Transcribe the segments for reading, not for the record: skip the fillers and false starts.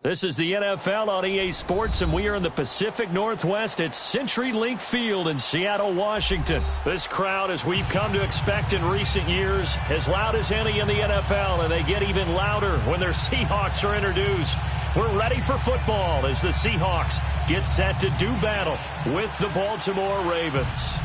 This is the NFL on EA Sports, and we are in the Pacific Northwest at CenturyLink Field in Seattle, Washington. This crowd, as we've come to expect in recent years, as loud as any in the NFL, and they get even louder when their Seahawks are introduced. We're ready for football as the Seahawks get set to do battle with the Baltimore Ravens.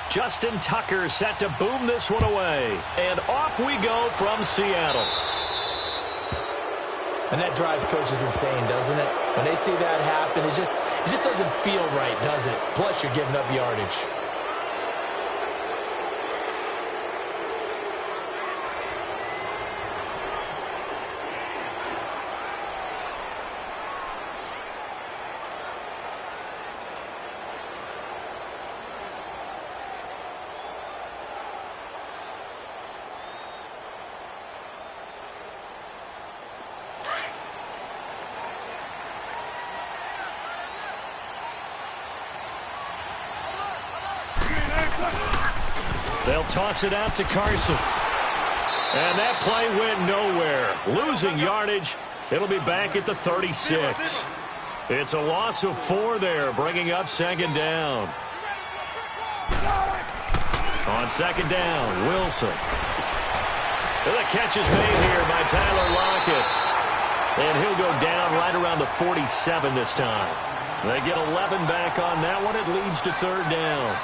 Justin Tucker set to boom this one away. And off we go from Seattle. And that drives coaches insane, doesn't it? When they see that happen, it just doesn't feel right, does it? Plus, you're giving up yardage. They'll toss it out to Carson. And that play went nowhere. Losing yardage. It'll be back at the 36. It's a loss of 4 there, bringing up second down. On second down, Wilson. The catch is made here by Tyler Lockett. And he'll go down right around the 47 this time. They get 11 back on that one. It leads to third down.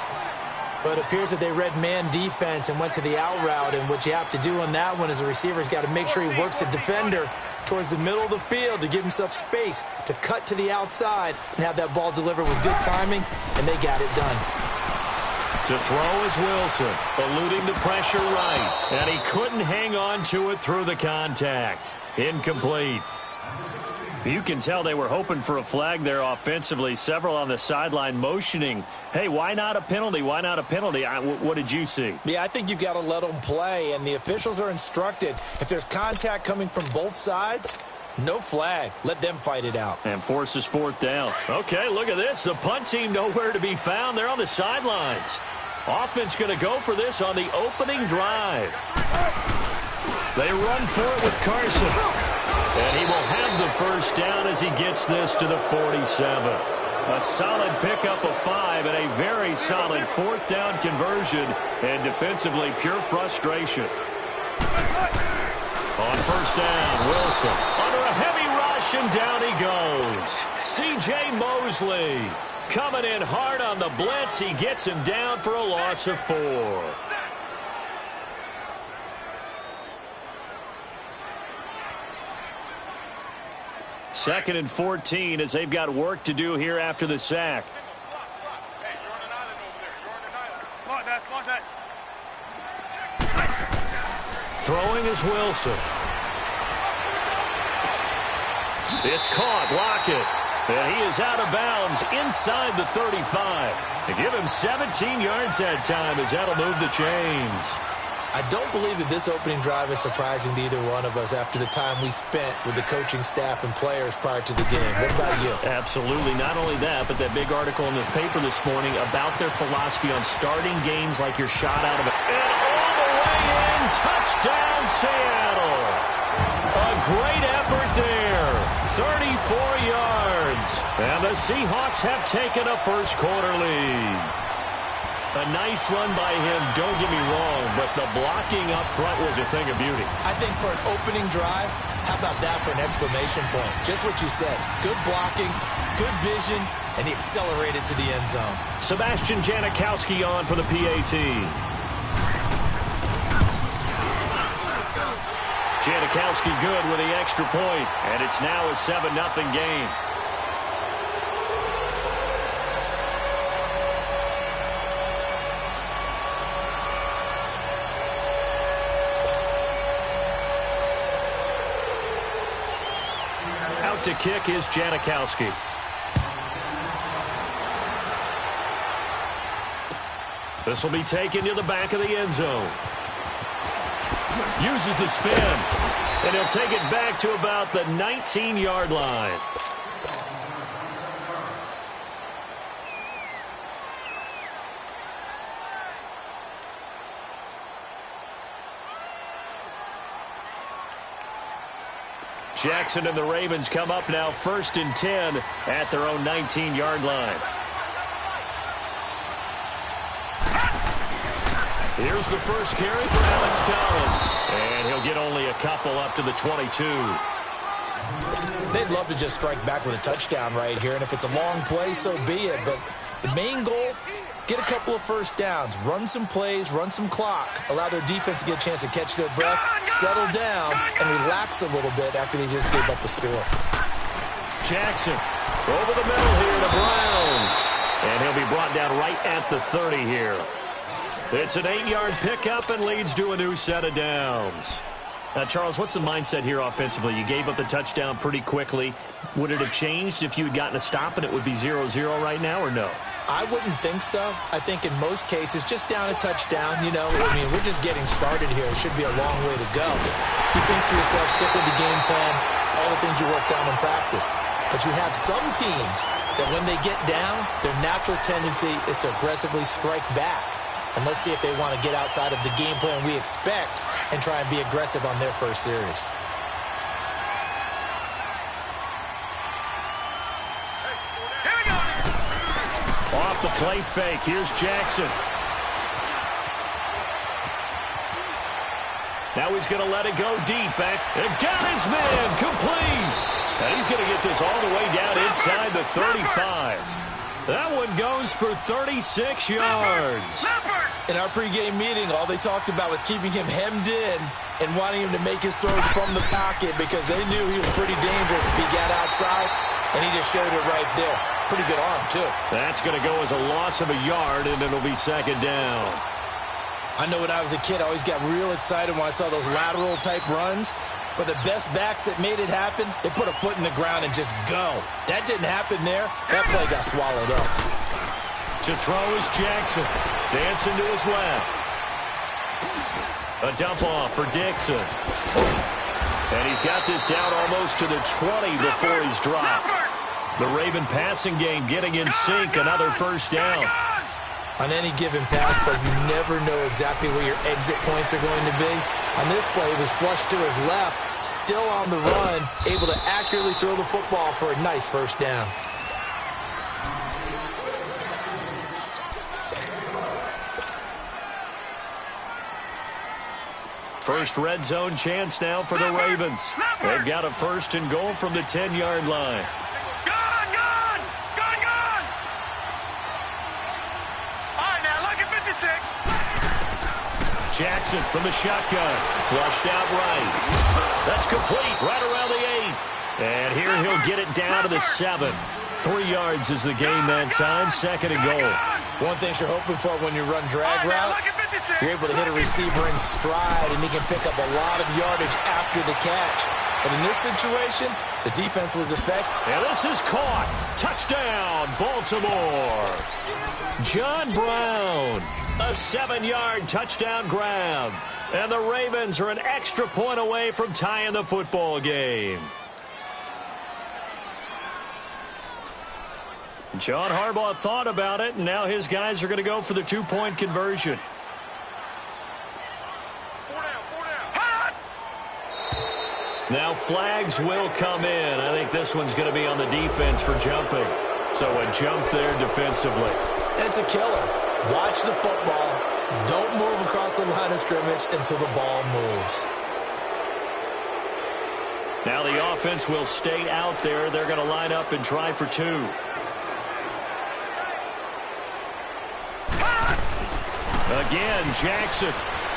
But it appears that they read man defense and went to the out route. And what you have to do on that one is the receiver's got to make sure he works the defender towards the middle of the field to give himself space to cut to the outside and have that ball delivered with good timing, and they got it done. To throw is Wilson, eluding the pressure right. And he couldn't hang on to it through the contact. Incomplete. You can tell they were hoping for a flag there offensively. Several on the sideline motioning, hey, why not a penalty? Why not a penalty? What did you see? Yeah, I think you've got to let them play, and the officials are instructed. If there's contact coming from both sides, no flag. Let them fight it out. And forces fourth down. Okay, look at this. The punt team nowhere to be found. They're on the sidelines. Offense going to go for this on the opening drive. They run for it with Carson. And he will have the first down as he gets this to the 47. A solid pickup of 5 and a very solid fourth down conversion. And defensively, pure frustration. On first down, Wilson under a heavy rush, and down he goes. C.J. Mosley coming in hard on the blitz. He gets him down for a loss of 4. Second and 14 as they've got work to do here after the sack. Throwing is Wilson. It's caught. Lockett. And he is out of bounds inside the 35. They give him 17 yards that time as that'll move the chains. I don't believe that this opening drive is surprising to either one of us after the time we spent with the coaching staff and players prior to the game. What about you? Absolutely. Not only that, but that big article in the paper this morning about their philosophy on starting games like you're shot out of it. And all the way in, touchdown Seattle. A great effort there. 34 yards. And the Seahawks have taken a first quarter lead. A nice run by him, don't get me wrong, but the blocking up front was a thing of beauty. I think for an opening drive, how about that for an exclamation point? Just what you said. Good blocking, good vision, and he accelerated to the end zone. Sebastian Janikowski on for the PAT. Janikowski good with the extra point, and it's now a 7-0 game. to kick is Janikowski. This will be taken to the back of the end zone. Uses the spin. And he'll take it back to about the 19-yard line. Jackson and the Ravens come up now 1st and 10 at their own 19-yard line. Here's the first carry for Alex Collins. And he'll get only a couple up to the 22. They'd love to just strike back with a touchdown right here. And if it's a long play, so be it. But the main goal, get a couple of first downs. Run some plays, run some clock. Allow their defense to get a chance to catch their breath, settle down, and relax a little bit after they just gave up a score. Jackson over the middle here to Brown. And he'll be brought down right at the 30 here. It's an 8-yard pickup and leads to a new set of downs. Now, Charles, what's the mindset here offensively? You gave up the touchdown pretty quickly. Would it have changed if you had gotten a stop and it would be 0-0 right now, or no? I wouldn't think so. I think in most cases, just down a touchdown, you know, I mean, we're just getting started here. It should be a long way to go. You think to yourself, stick with the game plan, all the things you worked on in practice. But you have some teams that when they get down, their natural tendency is to aggressively strike back. And let's see if they want to get outside of the game plan we expect and try and be aggressive on their first series. Off the play fake, here's Jackson. Now he's going to let it go deep back. And got his man complete. And he's going to get this all the way down inside the 35. That one goes for 36 yards. In our pregame meeting, all they talked about was keeping him hemmed in and wanting him to make his throws from the pocket because they knew he was pretty dangerous if he got outside, and he just showed it right there. Pretty good arm, too. That's going to go as a loss of a yard, and it'll be 2nd down. I know when I was a kid, I always got real excited when I saw those lateral-type runs. But the best backs that made it happen, they put a foot in the ground and just go. That didn't happen there. That play got swallowed up. To throw is Jackson. Dancing to his left. A dump off for Dixon. And he's got this down almost to the 20 before he's dropped. The Raven passing game getting in sync. Another first down. On any given pass, but you never know exactly where your exit points are going to be. On this play, it was flushed to his left, still on the run, able to accurately throw the football for a nice first down. First red zone chance now for the Ravens. They've got a 1st and goal from the 10-yard line. Jackson from the shotgun. Flushed out right. That's complete right around the 8. And here he'll get it down to the 7. 3 yards is the gain that time. 2nd and goal. One thing you're hoping for when you run drag routes, you're able to hit a receiver in stride, and he can pick up a lot of yardage after the catch. But in this situation, the defense was effective. And this is caught. Touchdown, Baltimore. John Brown. A 7-yard touchdown grab. And the Ravens are an extra point away from tying the football game. John Harbaugh thought about it, and now his guys are going to go for the 2-point conversion. Now flags will come in. I think this one's going to be on the defense for jumping. So a jump there defensively. And it's a killer. Watch the football. Don't move across the line of scrimmage until the ball moves. Now the offense will stay out there. They're going to line up and try for 2. Again, Jackson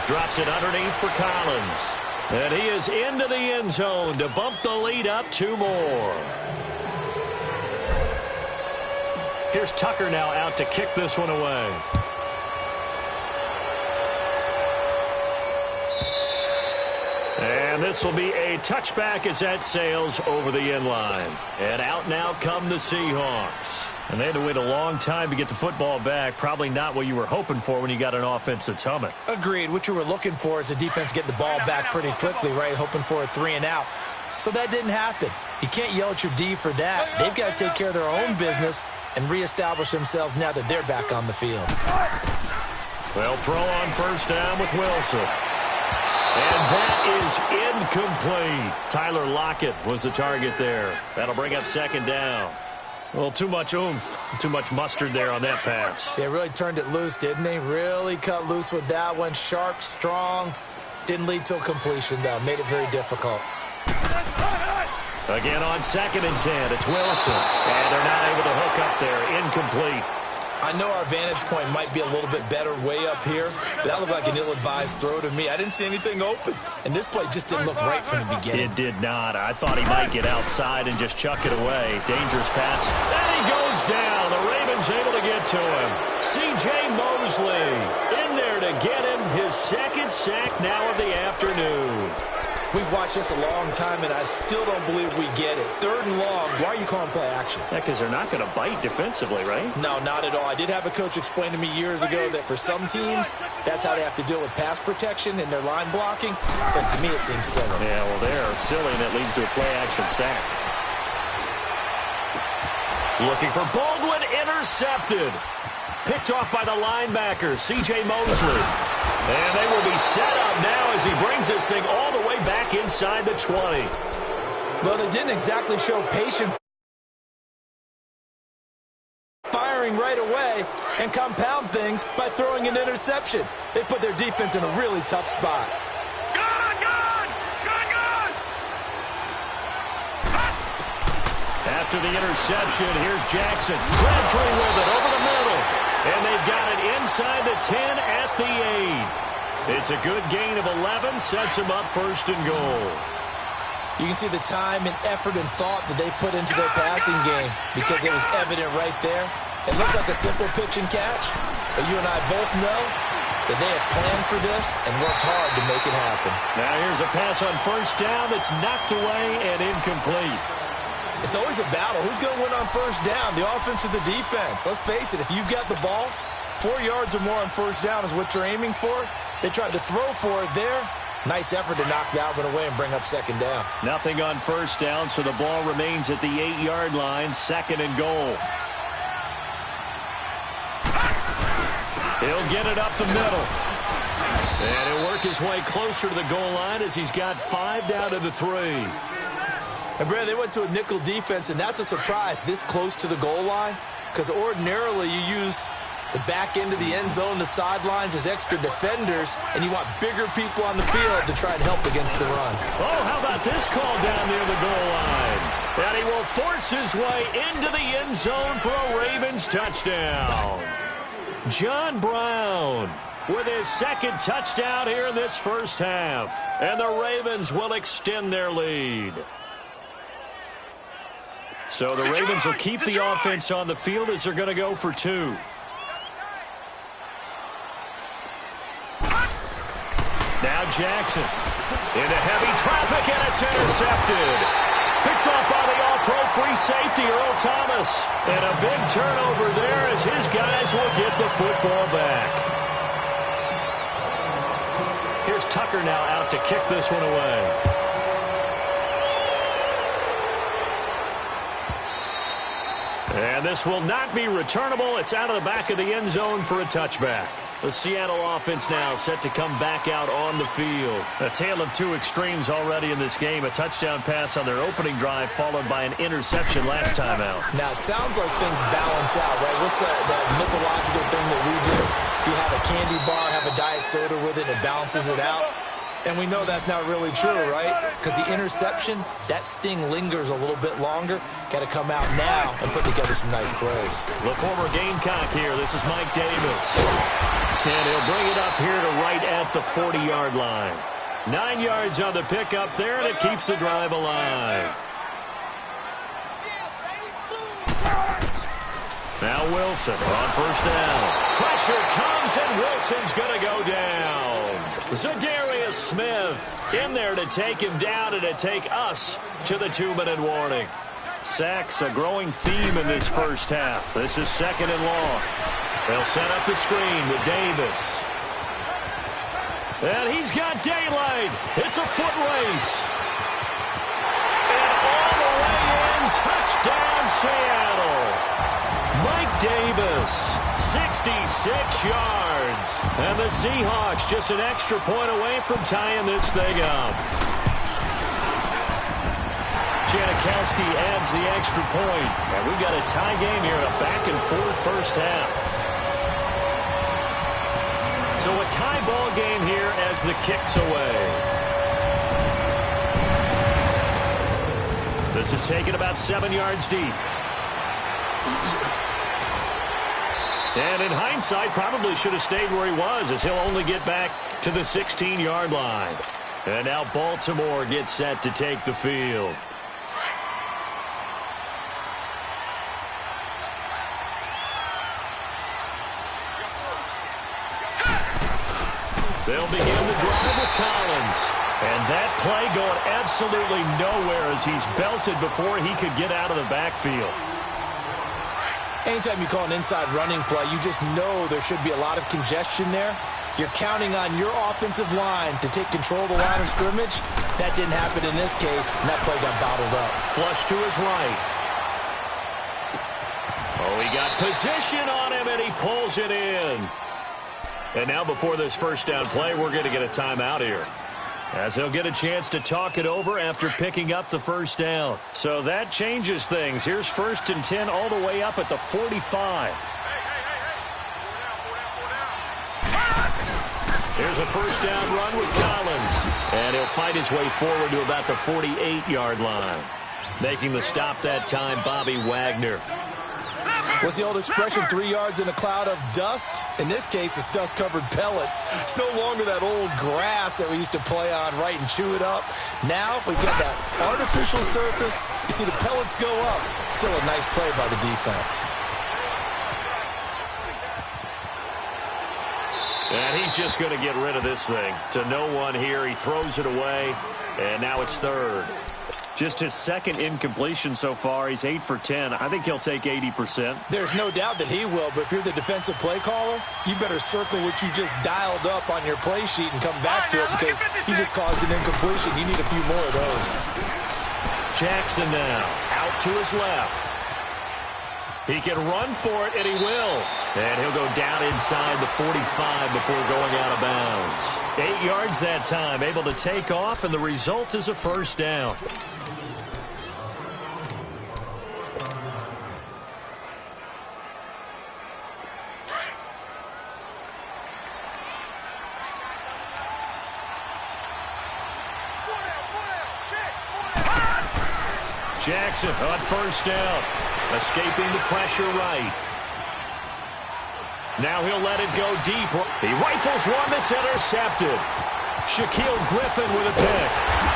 drops it underneath for Collins. And he is into the end zone to bump the lead up 2 more. Here's Tucker now out to kick this one away. And And this will be a touchback as that sails over the end line. And out now come the Seahawks. And they had to wait a long time to get the football back. Probably not what you were hoping for when you got an offense that's humming. Agreed. What you were looking for is the defense get the ball back pretty quickly, right? Hoping for a 3 and out. So that didn't happen. You can't yell at your D for that. They've got to take care of their own business and reestablish themselves now that they're back on the field. Well, throw on first down with Wilson. And that is incomplete. Tyler Lockett was the target there. That'll bring up second down. Well, too much oomph, too much mustard there on that pass. They really turned it loose, didn't they? Really cut loose with that one. Sharp, strong. Didn't lead to a completion, though. Made it very difficult. Again on 2nd and 10, it's Wilson. And they're not able to hook up there. Incomplete. I know our vantage point might be a little bit better way up here, but that looked like an ill-advised throw to me. I didn't see anything open, and this play just didn't look right from the beginning. It did not. I thought he might get outside and just chuck it away. Dangerous pass. And he goes down. The Ravens able to get to him. C.J. Mosley in there to get him his 2nd sack now of the afternoon. We've watched this a long time, and I still don't believe we get it. 3rd and long. Why are you calling play action? Yeah, because they're not going to bite defensively, right? No, not at all. I did have a coach explain to me years ago that for some teams, that's how they have to deal with pass protection and their line blocking. But to me, it seems silly. Yeah, well, they're silly, and that leads to a play action sack. Looking for Baldwin, intercepted. Picked off by the linebacker, C.J. Mosley. And they will be set up now as he brings this thing all the way back inside the 20. Well, they didn't exactly show patience. Firing right away and compound things by throwing an interception. They put their defense in a really tough spot. After the interception, here's Jackson. Crabtree with it over the middle. And they've got it inside the 10 at the 8. It's a good gain of 11. Sets them up 1st and goal. You can see the time and effort and thought that they put into their passing game because it was evident right there. It looks like a simple pitch and catch, but you and I both know that they have planned for this and worked hard to make it happen. Now here's a pass on 1st down that's knocked away and incomplete. It's always a battle. Who's going to win on 1st down, the offense or the defense? Let's face it, if you've got the ball, 4 yards or more on 1st down is what you're aiming for. They tried to throw for it there. Nice effort to knock that one away and bring up 2nd down. Nothing on 1st down, so the ball remains at the 8-yard line, 2nd and goal. He'll get it up the middle. And he'll work his way closer to the goal line as he's got 5 down to the 3. And, Brad, they went to a nickel defense, and that's a surprise this close to the goal line because ordinarily you use the back end of the end zone, the sidelines as extra defenders, and you want bigger people on the field to try and help against the run. Oh, how about this call down near the goal line? And he will force his way into the end zone for a Ravens touchdown. John Brown with his 2nd touchdown here in this 1st half. And the Ravens will extend their lead. So the Ravens will keep the offense on the field as they're going to go for 2. Now Jackson into heavy traffic, and it's intercepted. Picked off by the all-pro free safety, Earl Thomas. And a big turnover there as his guys will get the football back. Here's Tucker now out to kick this one away. And this will not be returnable. It's out of the back of the end zone for a touchback. The Seattle offense now set to come back out on the field. A tale of 2 extremes already in this game. A touchdown pass on their opening drive followed by an interception last time out. Now, it sounds like things balance out, right? What's that mythological thing that we do? If you have a candy bar, have a diet soda with it, it balances it out. And we know that's not really true, right? Because the interception, that sting lingers a little bit longer. Got to come out now and put together some nice plays. The former Gamecock here. This is Mike Davis. And he'll bring it up here to right at the 40-yard line. 9 yards on the pickup there, and it keeps the drive alive. Now Wilson on first down. Pressure comes, and Wilson's going to go down. Zadarius Smith in there to take him down and to take us to the 2-minute warning. Sacks a growing theme in this first half. This is second and long. They'll set up the screen with Davis. And he's got daylight. It's a foot race. And all the way in, touchdown Seattle. Mike Davis, 66 yards. And the Seahawks just an extra point away from tying this thing up. Janikowski adds the extra point. And we've got a tie game here in a back-and-forth first half. So a tie ball game here as the kick's away. This is taken about 7 yards deep. And in hindsight, probably should have stayed where he was, as he'll only get back to the 16-yard line. And now Baltimore gets set to take the field. They'll begin the drive with Collins. And that play going absolutely nowhere as he's belted before he could get out of the backfield. Anytime you call an inside running play, you just know there should be a lot of congestion there. You're counting on your offensive line to take control of the line of scrimmage. That didn't happen in this case, and that play got bottled up. Flush to his right. Oh, he got position on him, and he pulls it in. And now before this first down play, we're going to get a timeout here, as he'll get a chance to talk it over after picking up the first down. So that changes things. Here's 1st and 10 all the way up at the 45. Here's a first down run with Collins. And he'll fight his way forward to about the 48-yard line. Making the stop that time, Bobby Wagner. What's the old expression, 3 yards in a cloud of dust? In this case, it's dust-covered pellets. It's no longer that old grass that we used to play on, right, and chew it up. Now we've got that artificial surface. You see the pellets go up. Still a nice play by the defense. And he's just going to get rid of this thing. To no one here. He throws it away, and now it's 3rd. Just his second incompletion so far. He's 8 for 10. I think he'll take 80%. There's no doubt that he will, but if you're the defensive play caller, you better circle what you just dialed up on your play sheet and come back to it, because he just caused an incompletion. You need a few more of those. Jackson now out to his left. He can run for it, and he will. And he'll go down inside the 45 before going out of bounds. 8 yards that time, able to take off, and the result is a first down. Jackson on first down, escaping the pressure right. Now he'll let it go deep. He rifles one that's intercepted. Shaquille Griffin with a pick.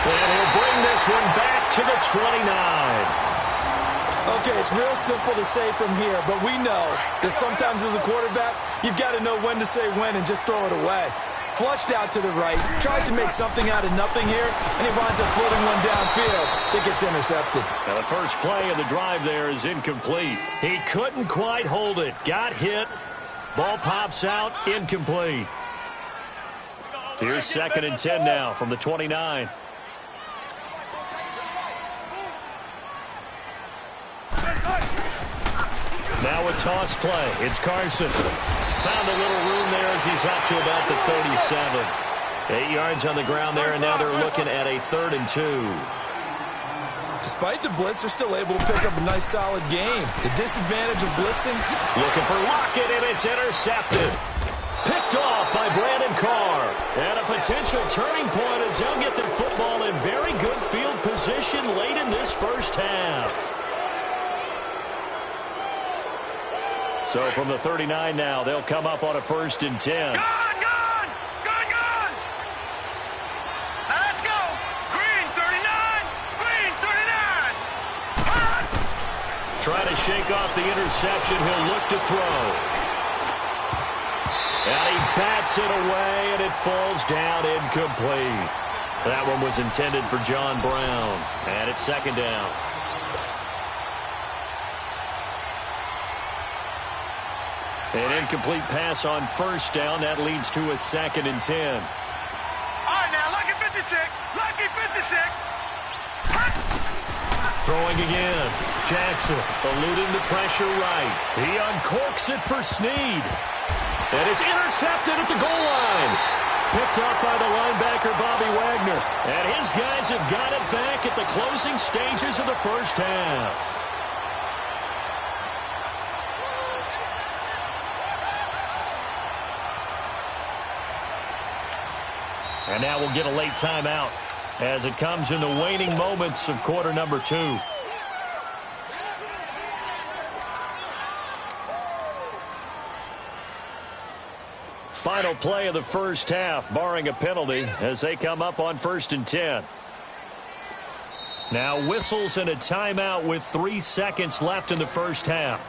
And he'll bring this one back to the 29. Okay, it's real simple to say from here, but we know that sometimes as a quarterback, you've got to know when to say when and just throw it away. Flushed out to the right, tries to make something out of nothing here, and he winds up floating one downfield that gets intercepted. Now the first play of the drive there is incomplete. He couldn't quite hold it. Got hit. Ball pops out, incomplete. Here's 2nd and 10 now from the 29. Now a toss play. It's Carson. Found a little room there as he's up to about the 37. 8 yards on the ground there, and now they're looking at a 3rd and 2. Despite the blitz, they're still able to pick up a nice, solid game. The disadvantage of blitzing. Looking for Lockett, and it's intercepted. Picked off by Brandon Carr. And a potential turning point as they'll get the football in very good field position late in this first half. So from the 39 now, they'll come up on a 1st and 10. Gone! Let's go! Green 39! Green 39! Trying to to shake off the interception. He'll look to throw. And he bats it away, and it falls down incomplete. That one was intended for John Brown. And it's second down. An incomplete pass on first down. That leads to a 2nd and 10. All right, now, lucky 56. Lucky 56. Throwing again. Jackson eluding the pressure right. He uncorks it for Snead. And it's intercepted at the goal line. Picked up by the linebacker, Bobby Wagner. And his guys have got it back at the closing stages of the first half. And now we'll get a late timeout as it comes in the waning moments of quarter number 2. Final play of the first half, barring a penalty, as they come up on 1st and 10. Now whistles and a timeout with 3 seconds left in the first half.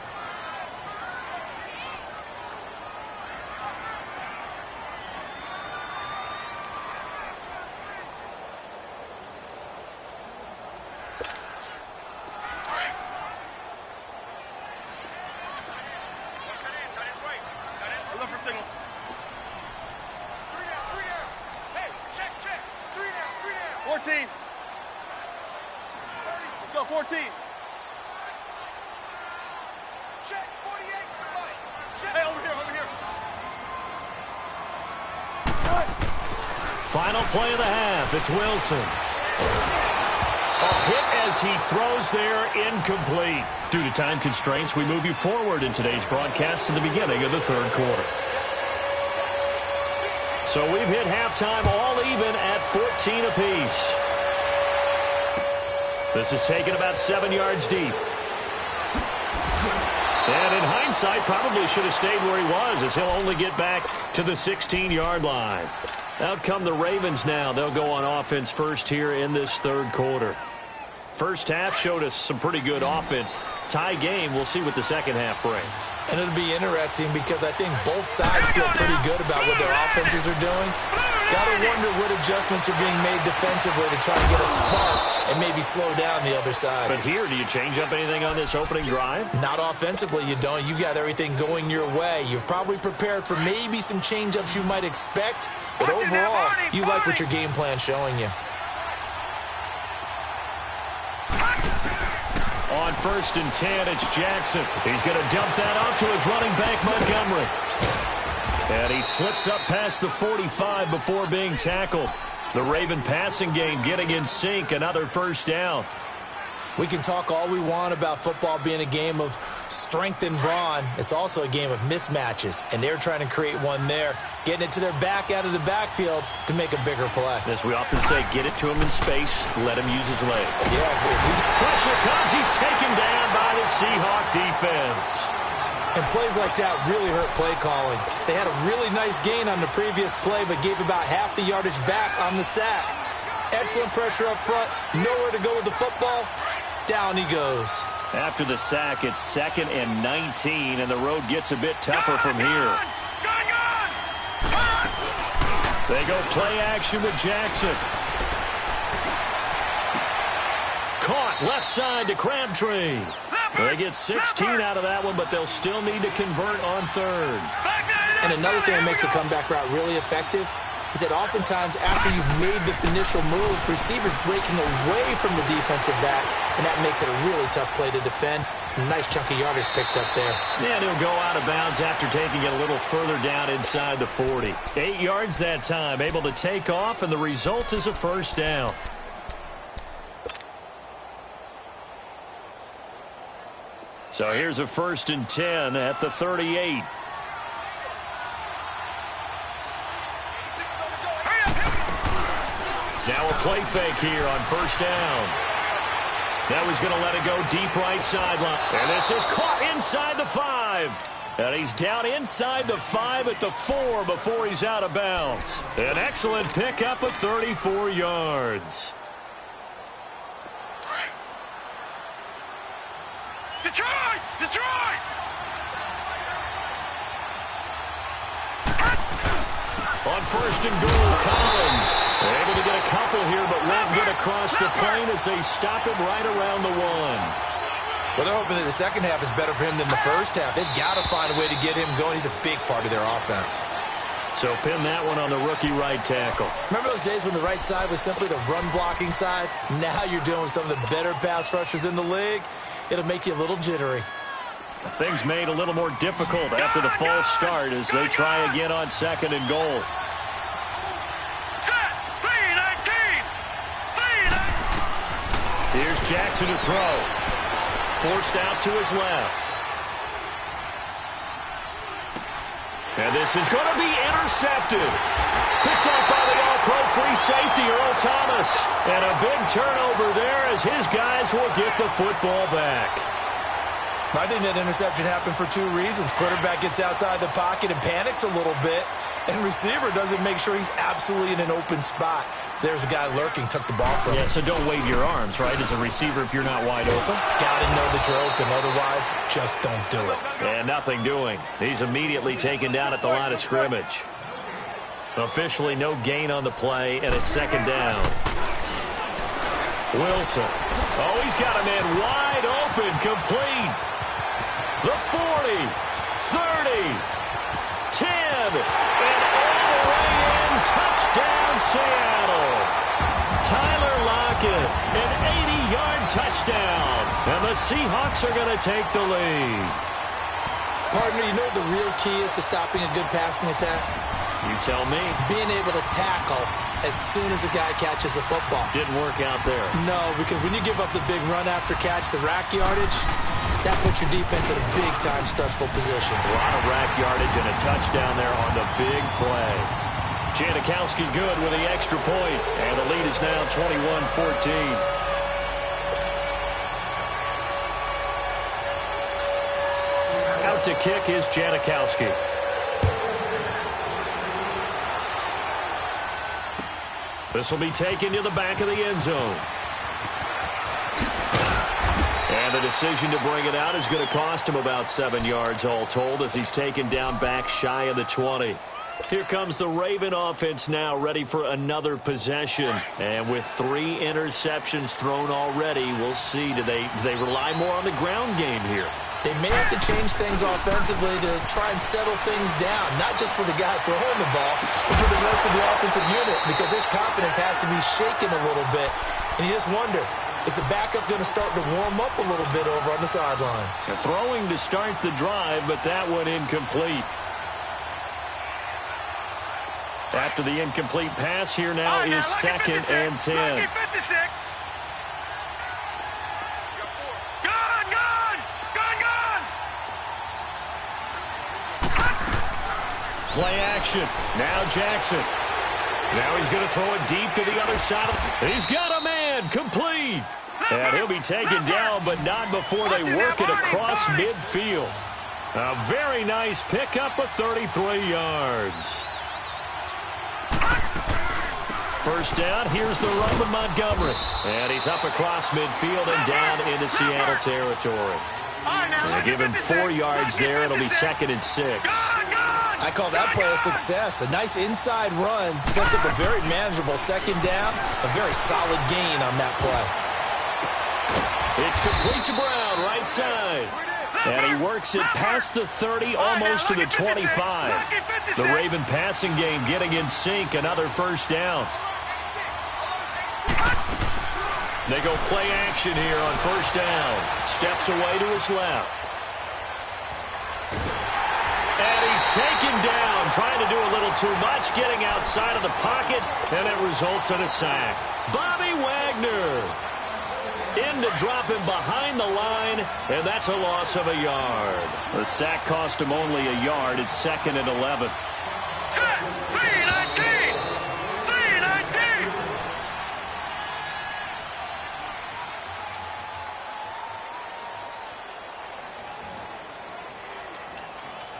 Signals. 14. Let's go, 14. Check, 48. Check. Hey, over here. Final play of the half. It's Wilson. A hit as he throws there, incomplete. Due to time constraints, we move you forward in today's broadcast to the beginning of the 3rd quarter. So we've hit halftime all even at 14 apiece. This is taken about 7 yards deep. And in hindsight, probably should have stayed where he was, as he'll only get back to the 16-yard line. Out come the Ravens now. They'll go on offense first here in this 3rd quarter. First half showed us some pretty good offense. Tie game. We'll see what the second half brings. And it'll be interesting because I think both sides feel pretty good about what their offenses are doing. Got to wonder what adjustments are being made defensively to try and get a spark and maybe slow down the other side. But here, do you change up anything on this opening drive? Not offensively, you don't. You got everything going your way. You've probably prepared for maybe some change-ups you might expect, but overall, you like what your game plan's showing you. On 1st and 10, it's Jackson. He's going to dump that out to his running back, Montgomery. And he slips up past the 45 before being tackled. The Raven passing game getting in sync, another first down. We can talk all we want about football being a game of strength and brawn. It's also a game of mismatches, and they're trying to create one there, getting it to their back out of the backfield to make a bigger play. As we often say, get it to him in space, let him use his leg. Yeah, pressure comes, he's taken down by the Seahawk defense. And plays like that really hurt play calling. They had a really nice gain on the previous play, but gave about half the yardage back on the sack. Excellent pressure up front, nowhere to go with the football. Down he goes. After the sack, it's 2nd and 19, and the road gets a bit tougher from here. They go play action with Jackson. Caught left side to Crabtree. They get 16 out of that one, but they'll still need to convert on 3rd. And another thing that makes the comeback route really effective is that oftentimes after you've made the initial move, receivers breaking away from the defensive back, and that makes it a really tough play to defend. A nice chunk of yardage picked up there. And he'll go out of bounds after taking it a little further down inside the 40. 8 yards that time, able to take off, and the result is a first down. So here's a 1st and 10 at the 38. Now a play fake here on first down. Now he's going to let it go deep right sideline. And this is caught inside the 5. And he's down inside the 5 at the 4 before he's out of bounds. An excellent pickup of 34 yards. Detroit! On first and goal, Collins. Able to get a couple here, but won't get across the plane as they stop him right around the 1. Well, they're hoping that the second half is better for him than the first half. They've got to find a way to get him going. He's a big part of their offense. So pin that one on the rookie right tackle. Remember those days when the right side was simply the run-blocking side? Now you're dealing with some of the better pass rushers in the league. It'll make you a little jittery. Things made a little more difficult after the false start as they try again on second and goal. Here's Jackson to throw. Forced out to his left. And this is going to be intercepted. Picked up by the all-pro free safety, Earl Thomas. And a big turnover there as his guys will get the football back. I think that interception happened for 2 reasons. Quarterback gets outside the pocket and panics a little bit, and receiver doesn't make sure he's absolutely in an open spot. So there's a guy lurking, took the ball from him. Yeah, so don't wave your arms, right, as a receiver if you're not wide open. Got to know that you're open. Otherwise, just don't do it. And nothing doing. He's immediately taken down at the line of scrimmage. Officially no gain on the play, and it's second down. Wilson. Oh, he's got a man wide open, complete. The 40, 30, 10, and all the way in, touchdown Seattle. Tyler Lockett, an 80-yard touchdown, and the Seahawks are going to take the lead. Partner, you know what the real key is to stopping a good passing attack? You tell me. Being able to tackle as soon as a guy catches a football. Didn't work out there. No, because when you give up the big run after catch, the rack yardage, that puts your defense in a big-time stressful position. A lot of rack yardage and a touchdown there on the big play. Janikowski good with the extra point, and the lead is now 21-14. Out to kick is Janikowski. This will be taken to the back of the end zone. And the decision to bring it out is going to cost him about 7 yards all told as he's taken down back shy of the 20. Here comes the Raven offense now, ready for another possession. And with 3 interceptions thrown already, we'll see. Do they rely more on the ground game here? They may have to change things offensively to try and settle things down, not just for the guy throwing the ball, but for the rest of the offensive unit, because his confidence has to be shaken a little bit. And you just wonder, is the backup going to start to warm up a little bit over on the sideline? They're throwing to start the drive, but that one incomplete. After the incomplete pass, here now is second and 10. Play action. Now Jackson. Now he's going to throw it deep to the other side. He's got a man. Complete. And he'll be taken down, but not before they work it across midfield. A very nice pickup of 33 yards. First down, here's the run with Montgomery. And he's up across midfield and down into Seattle territory. They give him 4 yards there. It'll be second and 6. I call that play a success. A nice inside run sets up a very manageable second down. A very solid gain on that play. It's complete to Brown, right side. And he works it past the 30, almost to the 25. The Raven passing game getting in sync. Another first down. They go play action here on first down. Steps away to his left. And he's taken down, trying to do a little too much, getting outside of the pocket, and it results in a sack. Bobby Wagner in to drop him behind the line, and that's a loss of a yard. The sack cost him only a yard. It's second and 11. Set, 3-19. 3-19.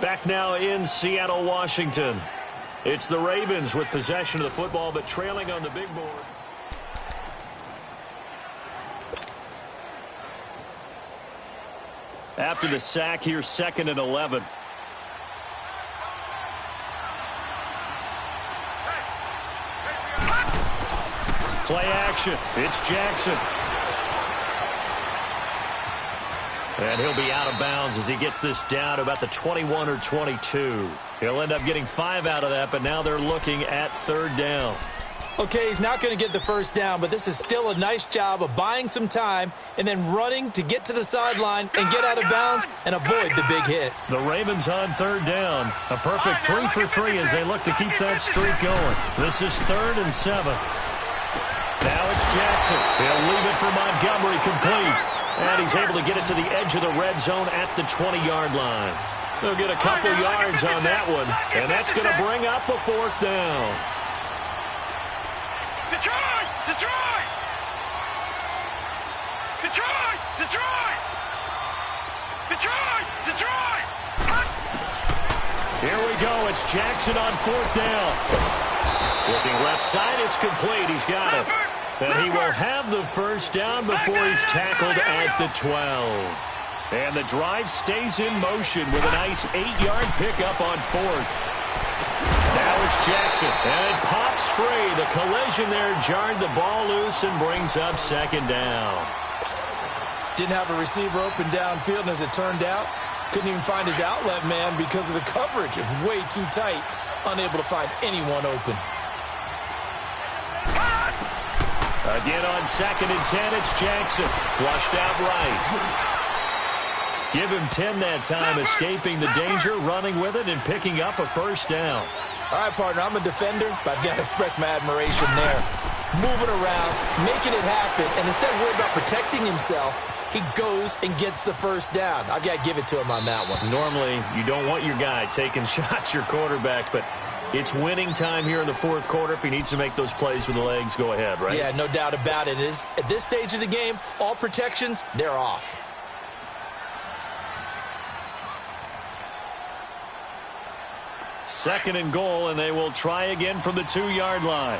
Back now in Seattle, Washington. It's the Ravens with possession of the football, but trailing on the big board. After the sack, here's second and 11. Play action. It's Jackson. And he'll be out of bounds as he gets this down to about the 21 or 22. He'll end up getting 5 out of that, but now they're looking at 3rd down. Okay, he's not going to get the first down, but this is still a nice job of buying some time and then running to get to the sideline and get out of bounds and avoid the big hit. The Ravens on 3rd down. A perfect 3 for 3 as they look to keep that streak going. This is 3rd and 7. Now it's Jackson. He'll leave it for Montgomery complete. And he's able to get it to the edge of the red zone at the 20-yard line. They'll get a couple yards on that one, and that's going to bring up a 4th down. Detroit! Detroit! Detroit! Detroit! Detroit! Detroit! Here we go. It's Jackson on 4th down. Looking left side. It's complete. He's got it. And he will have the first down before he's tackled at the 12. And the drive stays in motion with a nice 8-yard pickup on 4th. Now it's Jackson, and it pops free. The collision there jarred the ball loose and brings up 2nd down. Didn't have a receiver open downfield, and as it turned out, couldn't even find his outlet man because of the coverage. It was way too tight, unable to find anyone open. Again on 2nd and 10, it's Jackson. Flushed out right. Give him 10 that time, escaping the danger, running with it, and picking up a first down. All right, partner, I'm a defender, but I've got to express my admiration there. Moving around, making it happen, and instead of worrying about protecting himself, he goes and gets the first down. I've got to give it to him on that one. Normally, you don't want your guy taking shots, your quarterback, but it's winning time here in the 4th quarter. If he needs to make those plays with the legs, go ahead, right? Yeah, no doubt about it. At this stage of the game, all protections, they're off. Second and goal, and they will try again from the 2-yard line.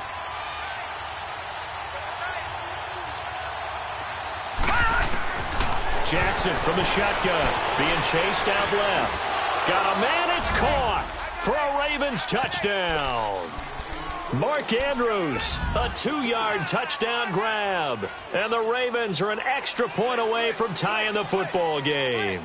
Jackson from the shotgun, being chased out left. Got a man, it's caught for a Ravens touchdown. Mark Andrews, a 2-yard touchdown grab. And the Ravens are an extra point away from tying the football game.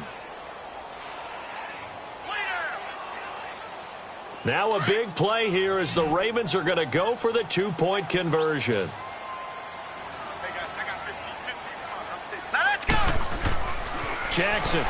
Now a big play here as the Ravens are going to go for the 2-point conversion. Now let's go! Jackson.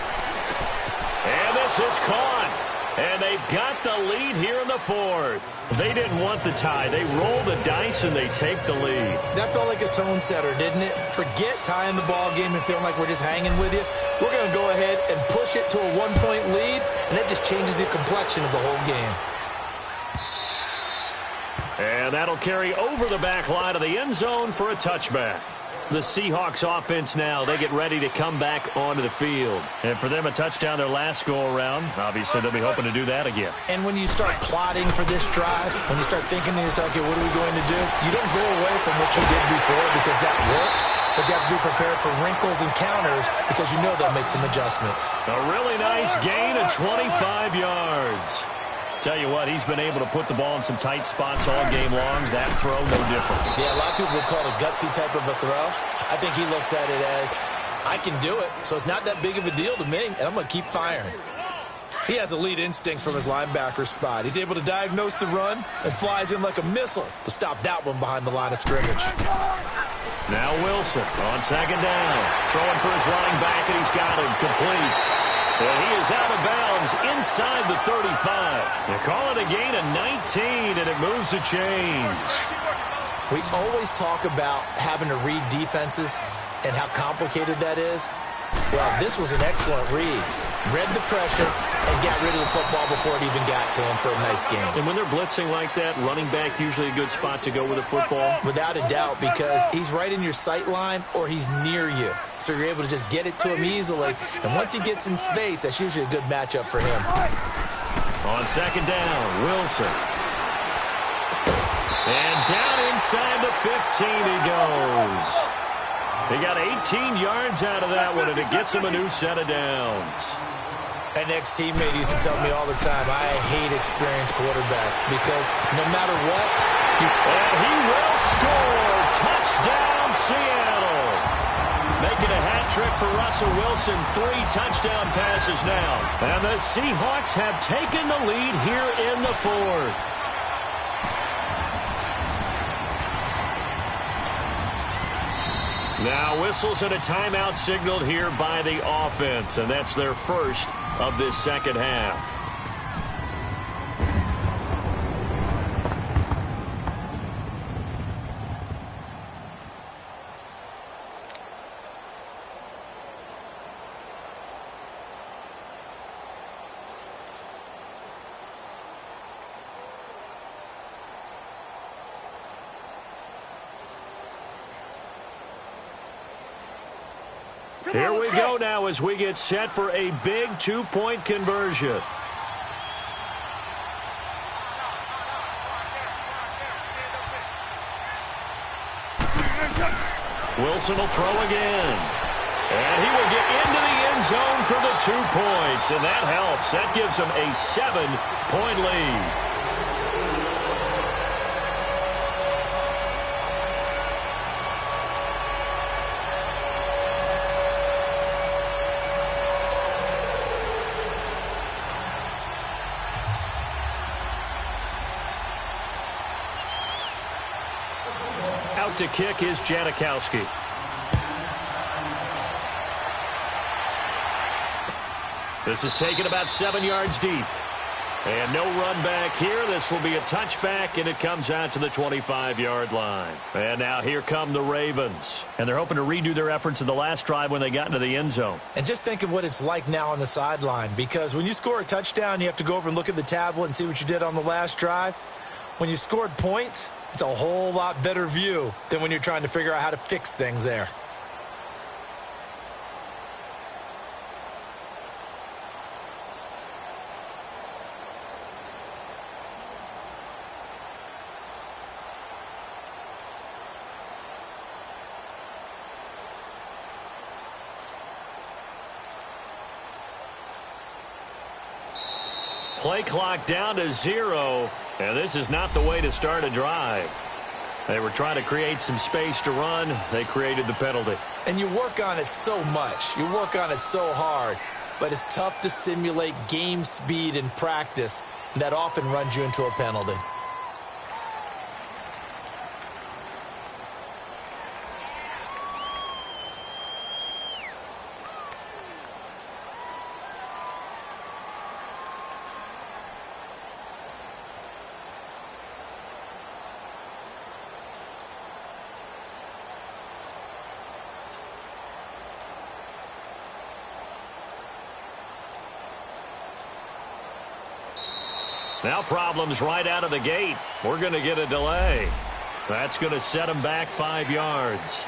And this is caught. And they've got the lead here in the 4th. They didn't want the tie. They roll the dice and they take the lead. That felt like a tone setter, didn't it? Forget tying the ball game and feeling like we're just hanging with you. We're going to go ahead and push it to a 1-point lead, and that just changes the complexion of the whole game. And that'll carry over the back line of the end zone for a touchback. The Seahawks offense now, they get ready to come back onto the field. And for them, a touchdown their last go-around. Obviously, they'll be hoping to do that again. And when you start plotting for this drive, when you start thinking to yourself, okay, what are we going to do? You don't go away from what you did before because that worked. But you have to be prepared for wrinkles and counters because you know they'll make some adjustments. A really nice gain of 25 yards. Tell you what, he's been able to put the ball in some tight spots all game long. That throw, no different. Yeah, a lot of people would call it a gutsy type of a throw. I think he looks at it as, I can do it, so it's not that big of a deal to me, and I'm going to keep firing. He has elite instincts from his linebacker spot. He's able to diagnose the run and flies in like a missile to stop that one behind the line of scrimmage. Now Wilson on 2nd down. Throwing for his running back, and he's got him complete. And he is out of bounds inside the 35. They call it a gain of 19, and it moves the chains. We always talk about having to read defenses and how complicated that is. Well, this was an excellent read. Read the pressure and got rid of the football before it even got to him for a nice game. And when they're blitzing like that, running back usually a good spot to go with a football? Without a doubt, because he's right in your sight line or he's near you. So you're able to just get it to him easily. And once he gets in space, that's usually a good matchup for him. On 2nd down, Wilson. And down inside the 15 he goes. He got 18 yards out of that one, and it gets him a new set of downs. An ex-teammate used to tell me all the time, I hate experienced quarterbacks because no matter what... And he will score. Touchdown, Seattle. Making a hat trick for Russell Wilson. 3 touchdown passes now. And the Seahawks have taken the lead here in the 4th. Now whistles and a timeout signaled here by the offense, and that's their first of this second half. Here we go now as we get set for a big 2-point conversion. Wilson will throw again. And he will get into the end zone for the 2 points. And that helps. That gives him a 7-point lead. To kick is Janikowski. This is taken about 7 yards deep. And no run back here. This will be a touchback, and it comes out to the 25-yard line. And now here come the Ravens. And they're hoping to redo their efforts in the last drive when they got into the end zone. And just think of what it's like now on the sideline, because when you score a touchdown, you have to go over and look at the tablet and see what you did on the last drive. When you scored points, it's a whole lot better view than when you're trying to figure out how to fix things there. Play clock down to 0. And this is not the way to start a drive. They were trying to create some space to run. They created the penalty. And you work on it so much. You work on it so hard. But it's tough to simulate game speed in practice. That often runs you into a penalty. Now problems right out of the gate. We're going to get a delay. That's going to set them back 5 yards.